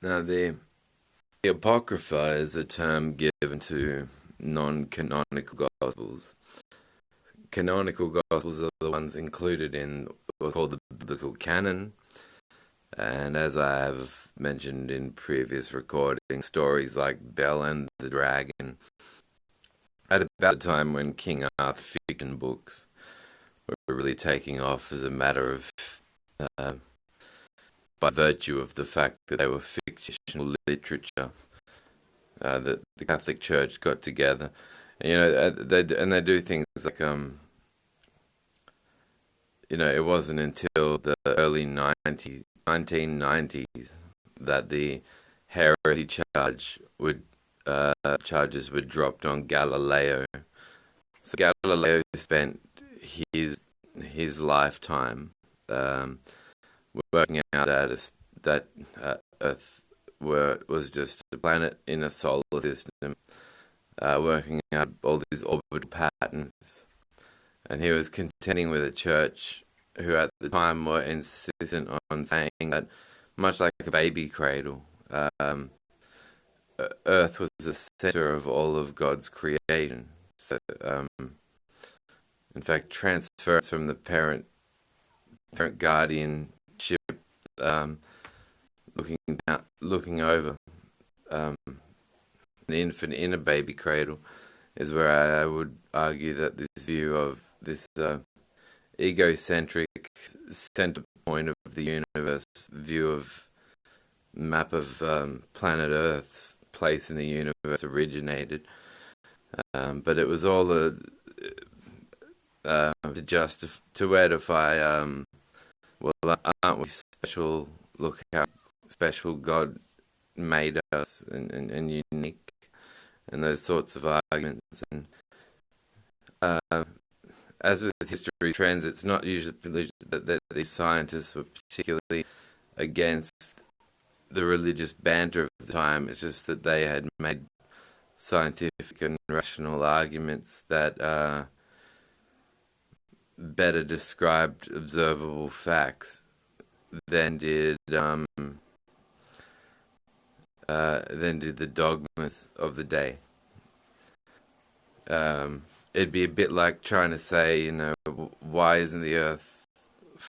Now, the Apocrypha is a term given to non-canonical Gospels. Canonical Gospels are the ones included in what's called the biblical canon, and as I have mentioned in previous recordings, stories like Bel and the Dragon, at about the time when King Arthur fiction books were really taking off as a matter of, by virtue of the fact that they were fictional literature, that the Catholic Church got together, and, they do things like, it wasn't until the early 1990s that the heresy charges were dropped on Galileo. So Galileo spent his lifetime working out that Earth was just a planet in a solar system, working out all these orbital patterns, and he was contending with a church who at the time were insistent on saying that, much like a baby cradle, Earth was the center of all of God's creation. So, in fact, transference from the parent guardianship, looking over an infant in a baby cradle, is where I would argue that this view of this egocentric center point of the universe view of map of planet Earth's place in the universe originated, but it was all to edify. Well, aren't we special? Look how special God made us and unique, and those sorts of arguments. And as with history trends, it's not usually that these scientists were particularly against the religious banter of the time. It's just that they had made scientific and rational arguments that better described observable facts than did the dogmas of the day. It'd be a bit like trying to say, why isn't the Earth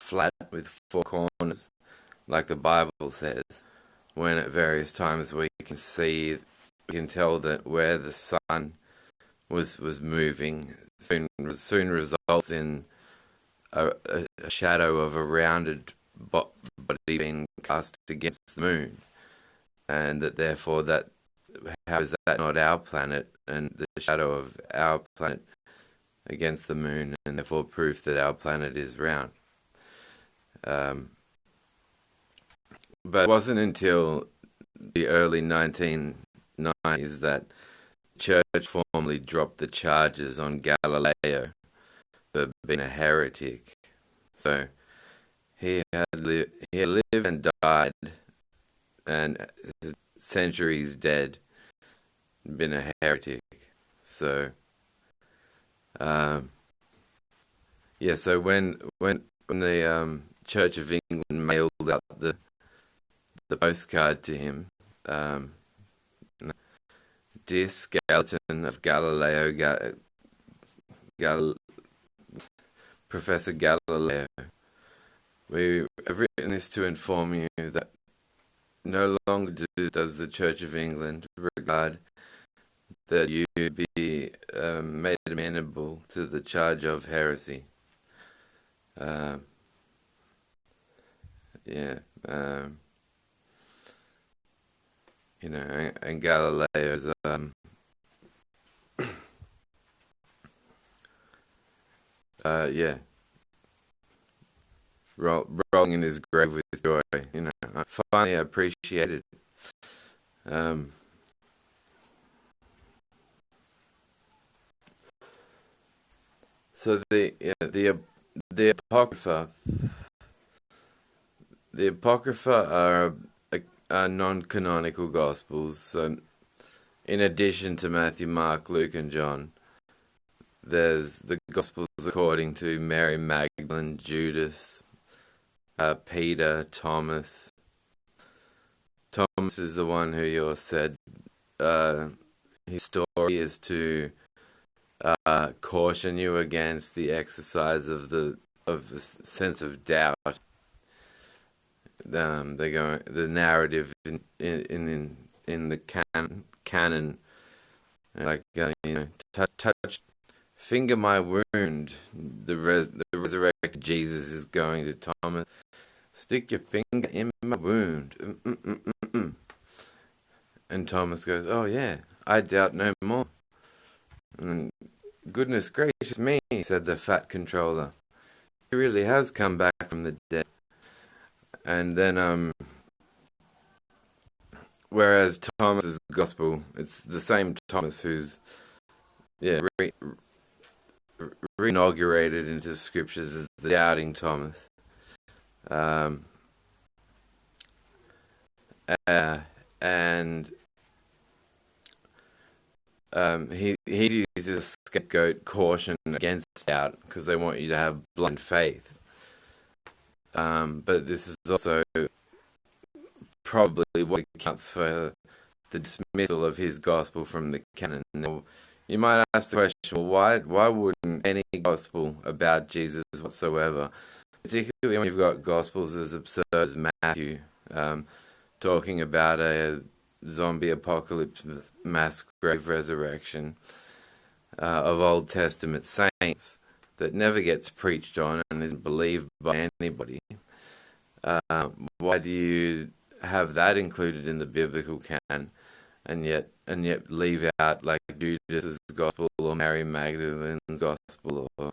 flat with four corners, like the Bible says, when at various times we can tell that where the sun was moving soon results in a shadow of a rounded body being cast against the moon, and that therefore how is that not our planet and the shadow of our planet against the moon, and therefore proof that our planet is round. But it wasn't until the early 1990s that the church formally dropped the charges on Galileo for being a heretic. So he had lived and died, and his centuries dead, been a heretic. So so when the Church of England mailed out the postcard to him, dear skeleton of Galileo, Professor Galileo, we have written this to inform you that no longer does the Church of England regard that you be made amenable to the charge of heresy. And Galileo's rolling in his grave with joy. I finally appreciate it. So the Apocrypha. The Apocrypha are non-canonical Gospels. So, in addition to Matthew, Mark, Luke, and John, there's the Gospels according to Mary Magdalene, Judas, Peter, Thomas, Thomas is the one who you said his story is to caution you against the exercise of a sense of doubt. They go the narrative in the canon, like touch, finger my wound. The resurrected Jesus is going to Thomas. Stick your finger in my wound. And Thomas goes, "Oh yeah, I doubt no more." And goodness gracious me, said the fat controller. He really has come back from the dead. And then, whereas Thomas's gospel, it's the same Thomas who's, re-inaugurated into scriptures as the doubting Thomas. And he uses a scapegoat caution against doubt because they want you to have blind faith. But this is also probably what accounts for the dismissal of his gospel from the canon. Now, you might ask the question, well, why wouldn't any gospel about Jesus whatsoever, particularly when you've got gospels as absurd as Matthew, talking about a zombie apocalypse, mass grave resurrection of Old Testament saints that never gets preached on and isn't believed by anybody? Why do you have that included in the biblical canon, and yet leave out like Judas's gospel or Mary Magdalene's gospel or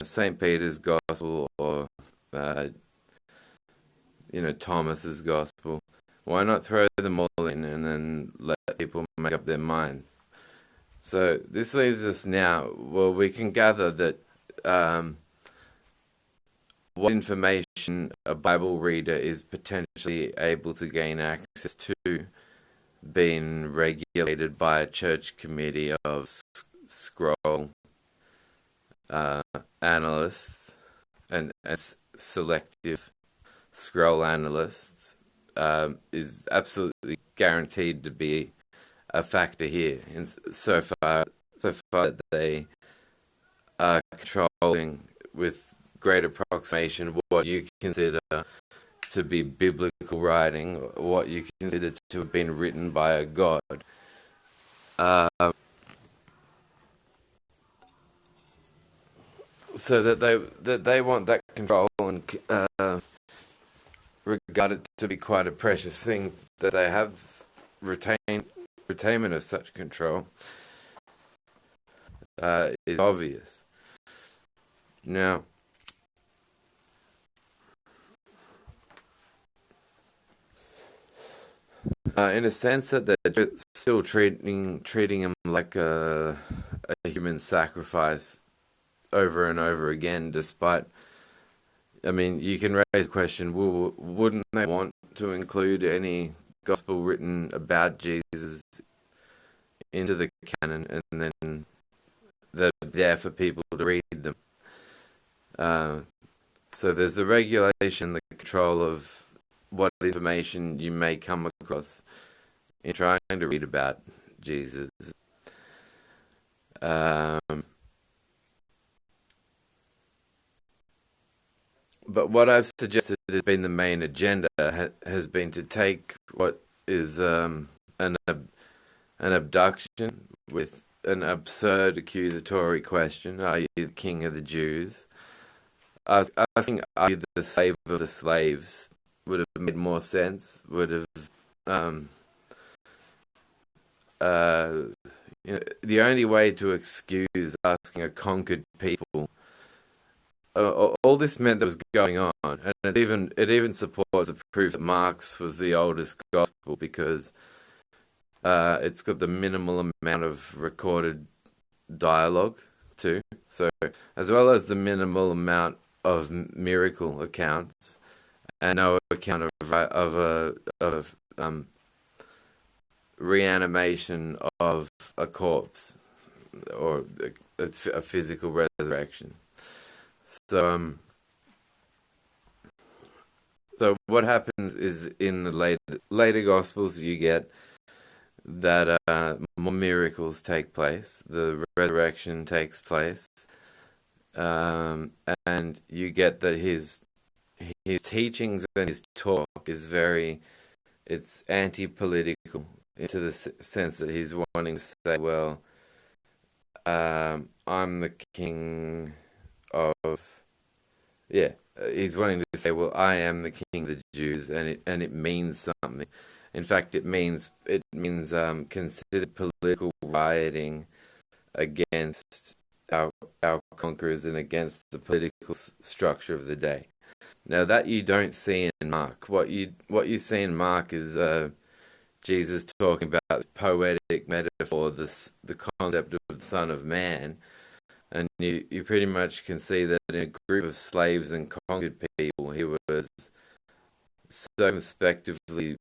Saint Peter's gospel or Thomas's gospel? Why not throw them all in and then let people make up their minds? So this leaves us now. Well, we can gather that what information a Bible reader is potentially able to gain access to, being regulated by a church committee of scroll analysts and selective scroll analysts, is absolutely guaranteed to be a factor here. And so far that they are controlling with great approximation what you consider to be biblical writing, what you consider to have been written by a god. So that they want that control and regard it to be quite a precious thing that they have retainment of such control is obvious. Now, in a sense that they're still treating him like a human sacrifice over and over again, despite, I mean, you can raise the question, well, wouldn't they want to include any gospel written about Jesus into the canon, and then they're there for people to read them? So there's the regulation, the control of what information you may come across in trying to read about Jesus. But what I've suggested has been the main agenda, has been to take what is an abduction with an absurd accusatory question: are you the king of the Jews? Asking, are you the slave of the slaves, would have made more sense, would have the only way to excuse asking a conquered people. All this meant that was going on, and it even supports the proof that Mark's was the oldest gospel, because it's got the minimal amount of recorded dialogue too. So as well as the minimal amount of miracle accounts, and no account of reanimation of a corpse or a physical resurrection. So what happens is in the later Gospels you get that more miracles take place, the resurrection takes place, and you get that his teachings and his talk is it's anti-political into the sense that he's wanting to say, well, I'm the king of, yeah, he's wanting to say, well, I am the king of the Jews, and it means something. In fact, it means considered political rioting against our conquerors and against the political structure of the day. Now that you don't see in Mark. What you see in Mark is Jesus talking about the poetic metaphor, the concept of the Son of Man, and you pretty much can see that in a group of slaves and conquered people, he was circumspectively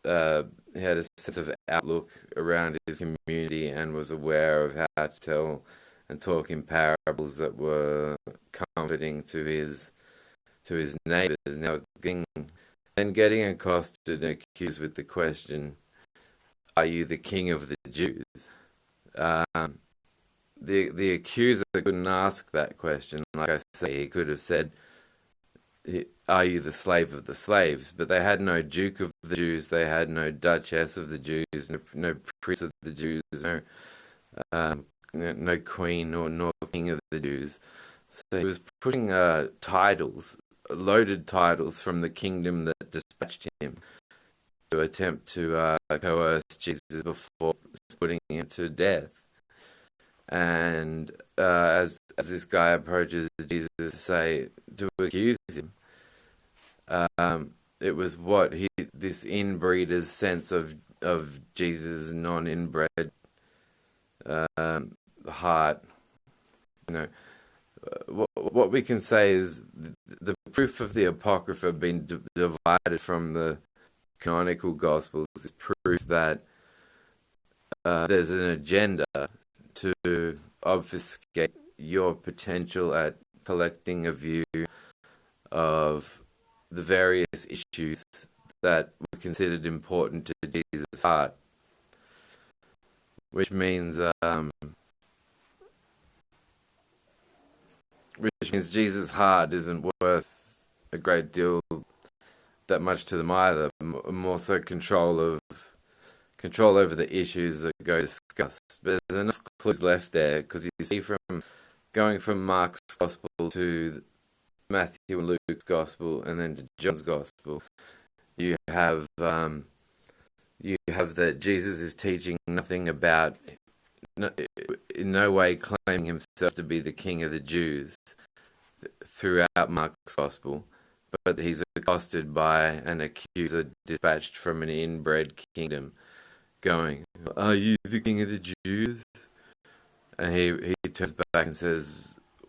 he had a sense of outlook around his community and was aware of how to tell and talk in parables that were comforting to his neighbors. Now, getting accosted and accused with the question, "Are you the king of the Jews?" The accuser couldn't ask that question. Like I say, he could have said, "Are you the slave of the slaves?" But they had no Duke of the Jews, they had no Duchess of the Jews, no Prince of the Jews, no Queen nor King of the Jews. So he was putting titles, loaded titles from the kingdom that dispatched him to attempt to coerce Jesus before putting him to death. And as this guy approaches Jesus to accuse him, it was this inbreeder's sense of Jesus' non-inbred heart. What we can say is the proof of the Apocrypha being divided from the canonical Gospels is proof that there's an agenda to obfuscate your potential at collecting a view of the various issues that were considered important to Jesus' heart, which means Jesus' heart isn't worth a great deal, that much to them either. More so control over the issues that go discussed. But there's enough clues left there, because you see from going from Mark's Gospel to Matthew and Luke's Gospel and then to John's Gospel, you have that Jesus is teaching nothing about, in no way claiming himself to be the King of the Jews throughout Mark's Gospel, but he's accosted by an accuser dispatched from an inbred kingdom, going, "Are you the King of the Jews?" And he turns back and says,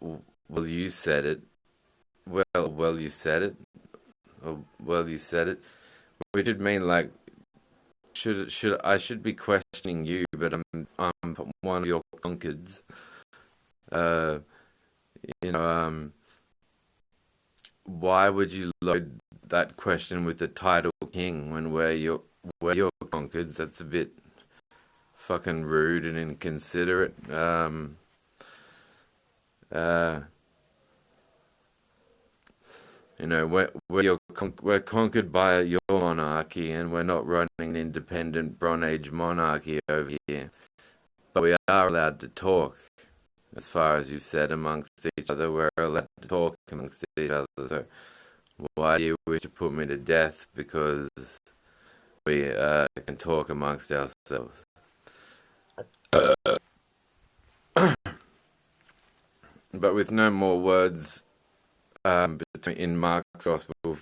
"Well, you said it." Well, you said it. Or, well, you said it. Which would mean, like, I should be questioning you, but I'm one of your conquereds. Why would you load that question with the title king when we're your conquereds? That's a bit fucking rude and inconsiderate. We're conquered by your monarchy, and we're not running an independent Bronze Age monarchy over here. But we are allowed to talk, as far as you've said, amongst each other. We're allowed to talk amongst each other. So why do you wish to put me to death? Because we can talk amongst ourselves. But with no more words in Mark's Gospel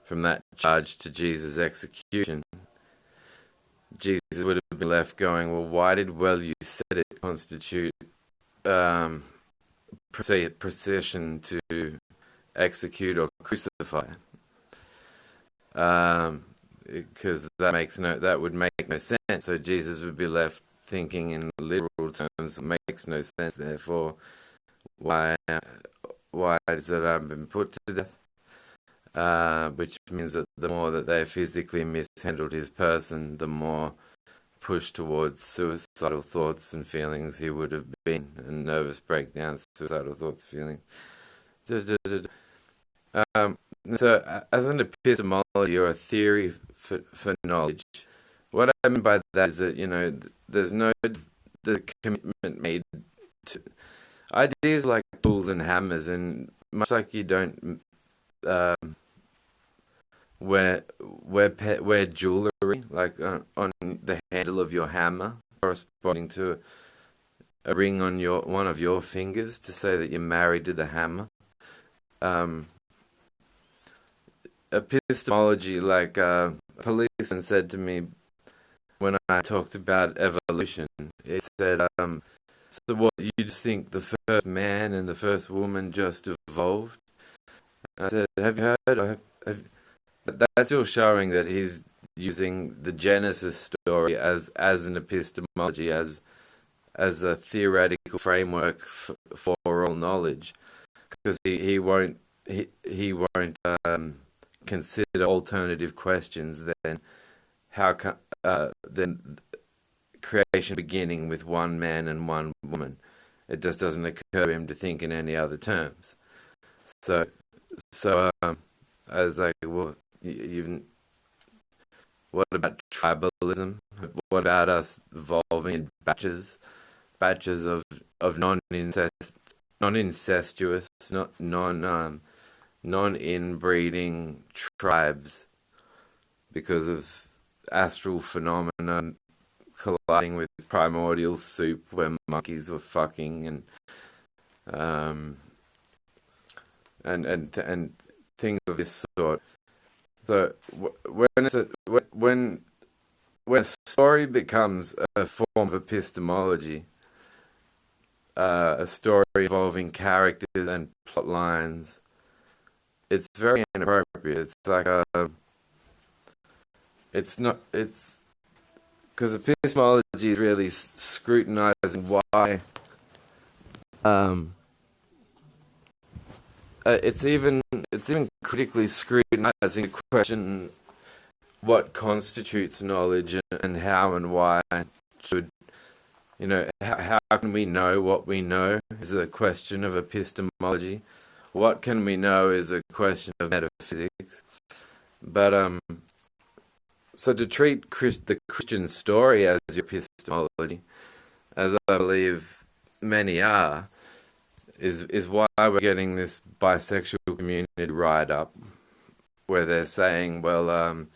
from that charge to Jesus' execution, Jesus would have been left going, well, why did "well you said it" constitute procession to execute or crucify? Because that would make no sense. So Jesus would be left thinking in literal terms. It makes no sense. Therefore, why is it I've been put to death? which means that the more that they physically mishandled his person, the more pushed towards suicidal thoughts and feelings he would have been, and nervous breakdowns, suicidal thoughts, feelings. Um, so, as an epistemology or a theory for knowledge, what I mean by that is that, there's no the commitment made to ideas like tools and hammers, and much like you don't wear jewelry like on the handle of your hammer, corresponding to a ring on one of your fingers to say that you're married to the hammer. Epistemology, like a policeman said to me when I talked about evolution, it said, so what, you just think the first man and the first woman just evolved? And I said, have you heard? That's still showing that he's using the Genesis story as an epistemology, as a theoretical framework for all knowledge, because he won't consider alternative questions. Then how can then creation beginning with one man and one woman? It just doesn't occur to him to think in any other terms. So I was like, well, what about tribalism? What about us evolving in batches of non-incestuous, non-inbreeding tribes because of astral phenomena colliding with primordial soup where monkeys were fucking and things of this sort. So when a story becomes a form of epistemology, a story involving characters and plot lines, it's very inappropriate. It's like it's because epistemology is really scrutinizing why. It's even critically scrutinizing the question what constitutes knowledge and how and why should, how can we know what we know is a question of epistemology. What can we know is a question of metaphysics. But so to treat the Christian story as your epistemology, as I believe many are, is why we're getting this bisexual community write up, where they're saying, well,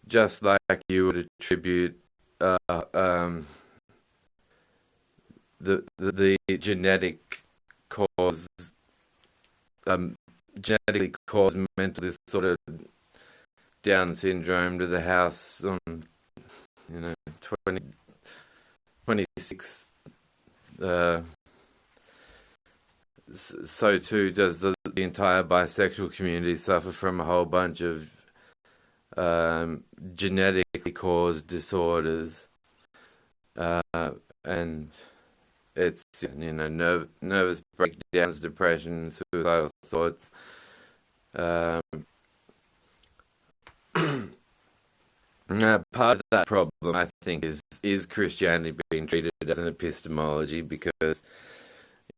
just like you would attribute the genetic cause, genetically caused mental disorder, Down syndrome, to the house on 26. So too does the entire bisexual community suffer from a whole bunch of genetically caused disorders, and it's nervous breakdowns, depression, suicidal thoughts. Part of that problem, I think, is Christianity being treated as an epistemology, because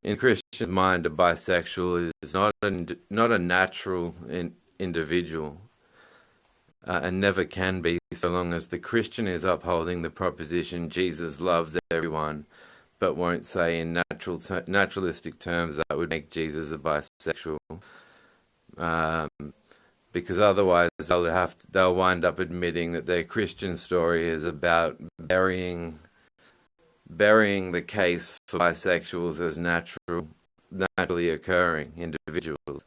in Christian's mind, a bisexual is not a natural individual, and never can be, so long as the Christian is upholding the proposition Jesus loves everyone, but won't say in naturalistic terms that would make Jesus a bisexual, because otherwise they'll wind up admitting that their Christian story is about burying the case for bisexuals as naturally occurring individuals.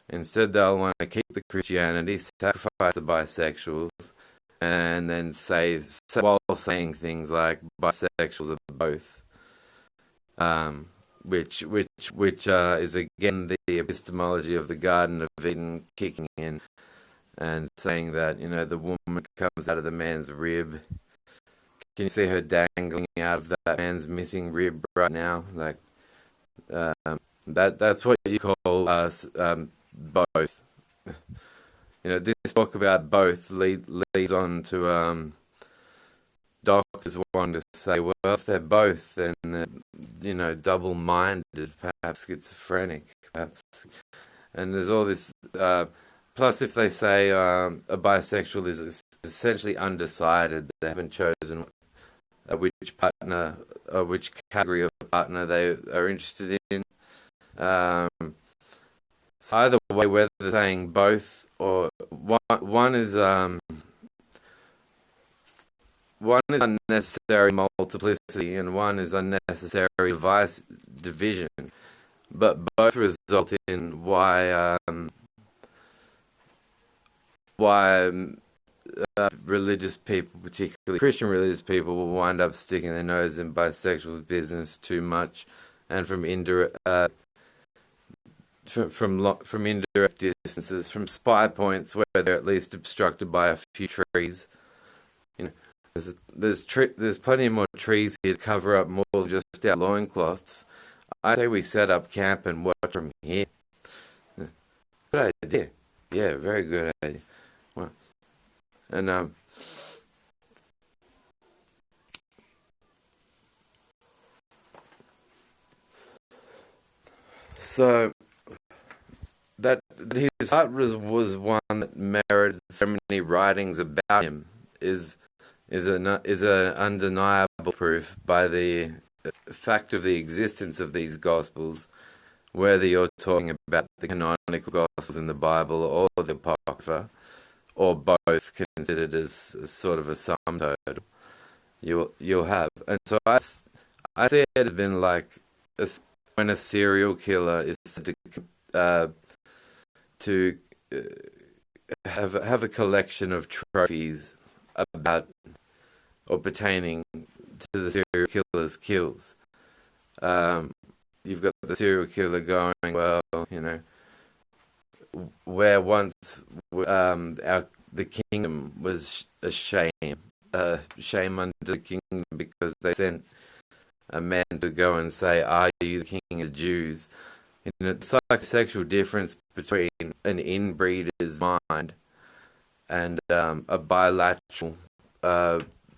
Instead, they'll want to keep the Christianity, sacrifice the bisexuals, and then say while saying things like bisexuals are both, which is again the epistemology of the Garden of Eden kicking in and saying that the woman comes out of the man's rib. Can you see her dangling out of that man's missing rib right now? Like that's what you call both. this talk about both leads on to doctors want to say, well, if they're both, then they're, double-minded, perhaps schizophrenic, perhaps. And there's all this. Plus, if they say a bisexual is essentially undecided, they haven't chosen which partner, which category of partner they are interested in. So either way, whether they're saying both or one is unnecessary multiplicity and one is unnecessary division, but both result in why religious people, particularly Christian religious people, will wind up sticking their nose in bisexual business too much, and from indirect distances, from spy points where they're at least obstructed by a few trees. There's plenty more trees here to cover up more than just our loincloths. I say we set up camp and watch from here. Good idea. Yeah, very good idea. Well, and so that his heart was one that merited so many writings about him is an undeniable proof by the fact of the existence of these Gospels, whether you're talking about the canonical Gospels in the Bible or the Apocrypha, or both considered as sort of a sum total, you'll have. And so I see it as been like when a serial killer is said to have a collection of trophies about or pertaining to the serial killer's kills. You've got the serial killer going, well, where once the kingdom was a shame unto the kingdom because they sent a man to go and say, "Are you the king of the Jews?" It's like a sexual difference between an inbreeder's mind and a bilateral,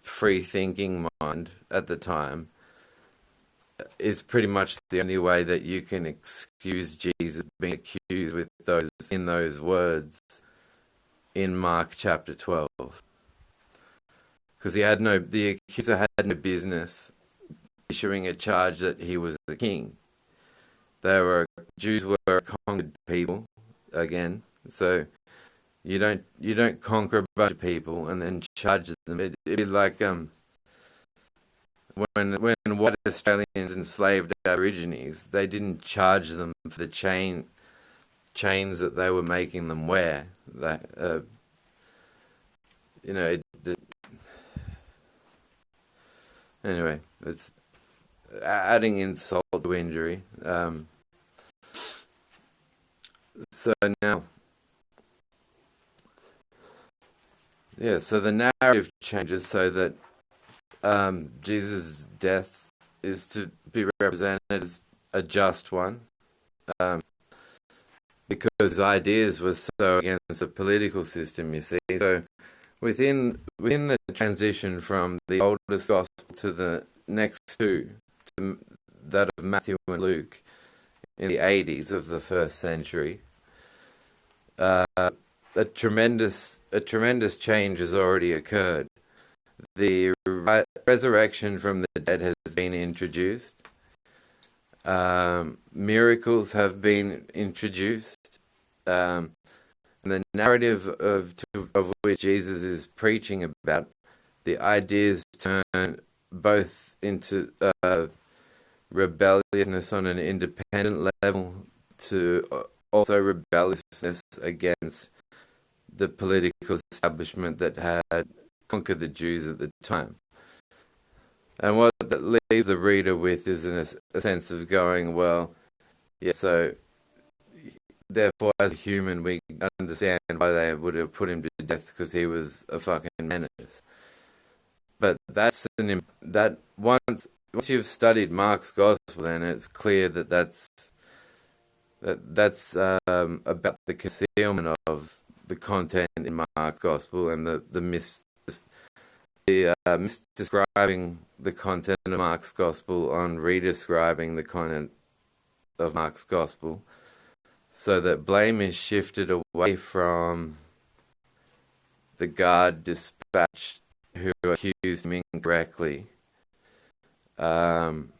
free-thinking mind at the time is pretty much the only way that you can excuse Jesus being accused with those words in Mark chapter 12, because the accuser had no business issuing a charge that he was the king. Jews were a conquered people again, so you don't conquer a bunch of people and then charge them. It'd be like when white Australians enslaved Aborigines, they didn't charge them for the chains that they were making them wear. Anyway, it's adding insult to injury. So now, so the narrative changes so that Jesus' death is to be represented as a just one, because his ideas were so against the political system, you see. So within the transition from the oldest gospel to the next two, to that of Matthew and Luke, in the 80s of the first century, a tremendous change has already occurred. The resurrection from the dead has been introduced. Miracles have been introduced. And the narrative of which Jesus is preaching about, the ideas turn both into rebelliousness on an independent level to also rebelliousness against the political establishment that had conquered the Jews at the time. And what that leaves the reader with is a sense of going, well, so therefore as a human we understand why they would have put him to death, because he was a fucking menace. But once you've studied Mark's gospel, then it's clear that That's about the concealment of the content in Mark's gospel and the misdescribing the content of Mark's gospel on redescribing the content of Mark's gospel, so that blame is shifted away from the guard dispatched who accused him incorrectly. And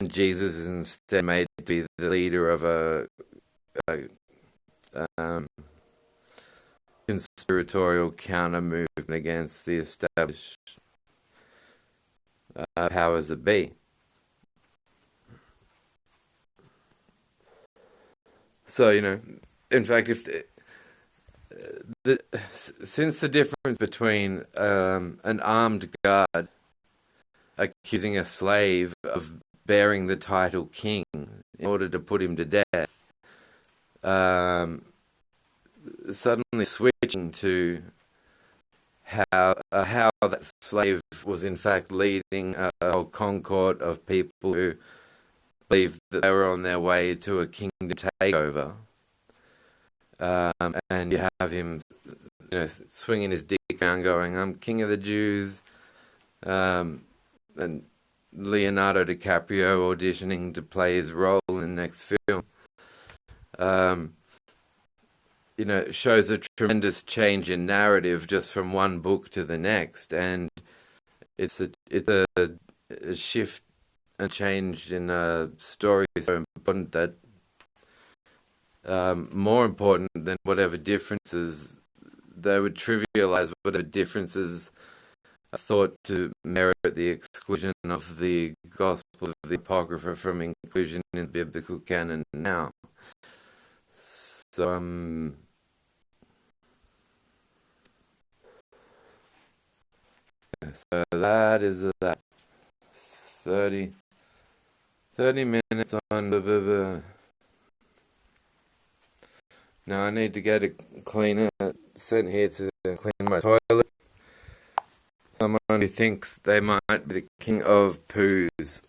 Jesus is instead made to be the leader of a conspiratorial counter movement against the established powers that be. So, in fact, if since the difference between an armed guard accusing a slave of bearing the title king in order to put him to death, suddenly switching to how that slave was in fact leading a whole cohort of people who believed that they were on their way to a kingdom takeover, and you have him, swinging his dick around, going, "I'm king of the Jews," and Leonardo DiCaprio auditioning to play his role in the next film. It shows a tremendous change in narrative just from one book to the next, and it's a shift and change in a story so important that more important than whatever differences they would trivialize, whatever differences are thought to merit the exclusion of the Gospel of the Apocrypha from inclusion in the biblical canon now. So so that is that 30 minutes on the Now I need to get a cleaner sent here to clean my toilet. Someone who thinks they might be the king of poos.